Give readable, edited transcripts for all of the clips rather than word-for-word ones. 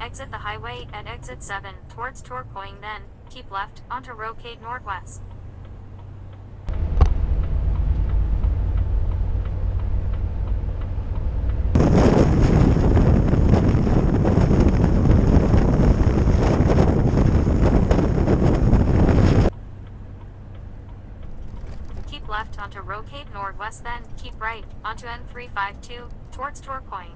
Exit the highway at exit 7 towards Tourcoing, then keep left onto Rocade Northwest. Keep left onto Rocade Northwest, then keep right onto N352 towards Tourcoing.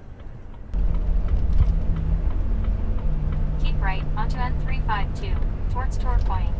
Keep right onto N352 towards Tourcoing.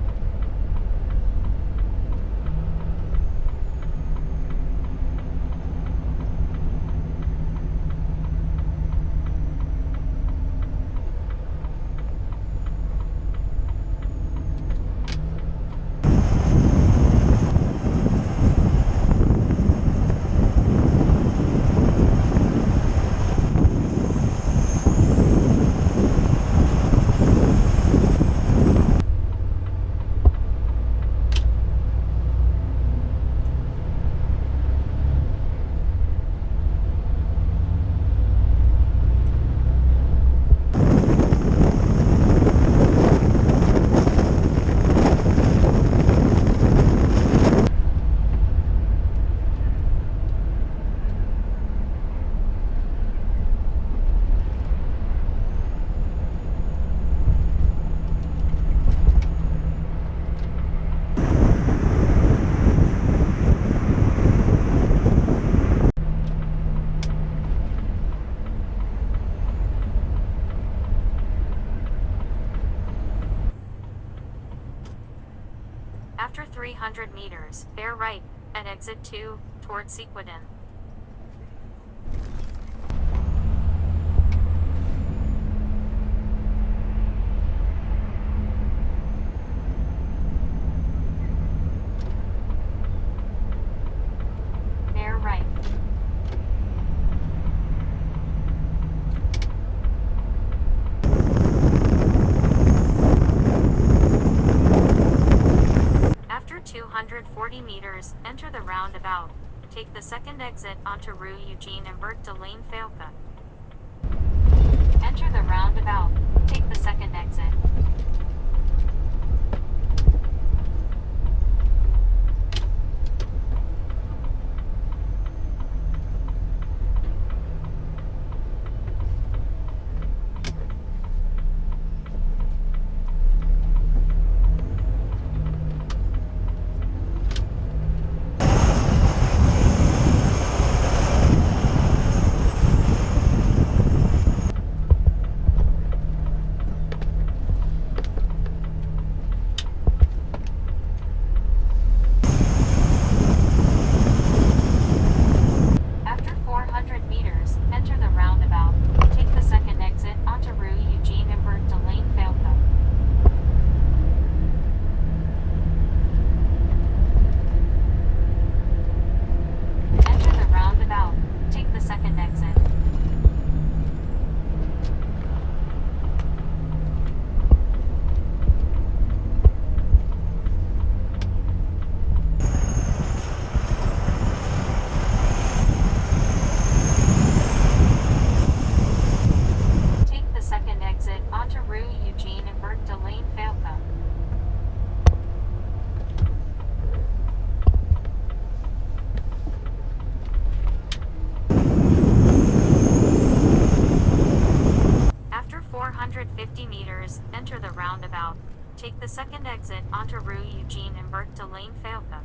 After 300 meters, bear right at exit 2 towards Sequedin. Bear right. After 240 meters, enter the roundabout. Take the second exit onto Rue Eugene and Bert de Lane Falca. Enter the roundabout. Take the second exit. After 400 meters, enter the roundabout. Take the second exit onto Rue Eugene and Bert de Lane Falca. Enter the roundabout. Take the second exit. Take the second exit onto Rue Eugene and Bert de Lane Falca. After 450 meters, enter the roundabout. Take the second exit onto Rue Eugene and Bert de Lane Falca.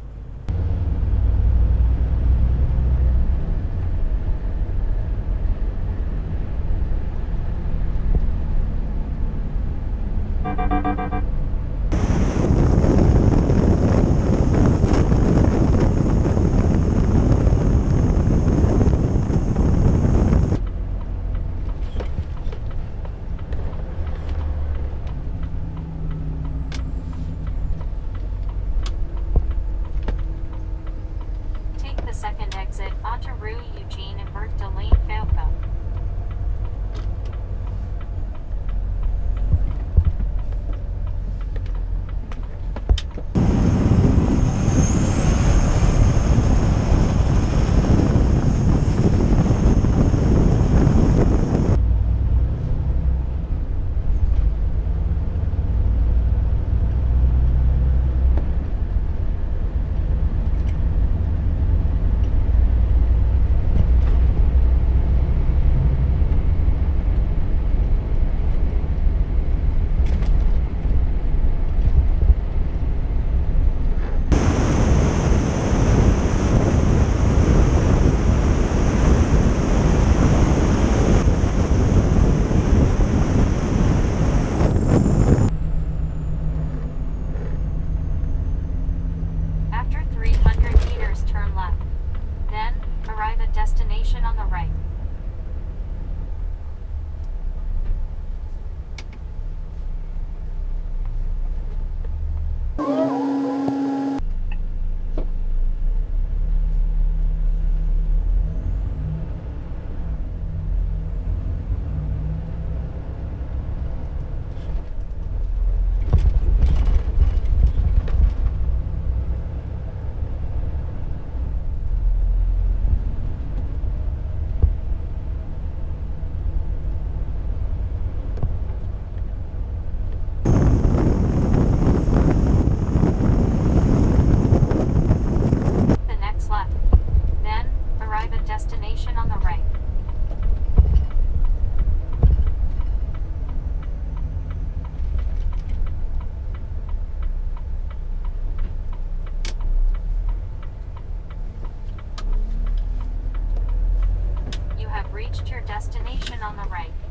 destination on the right.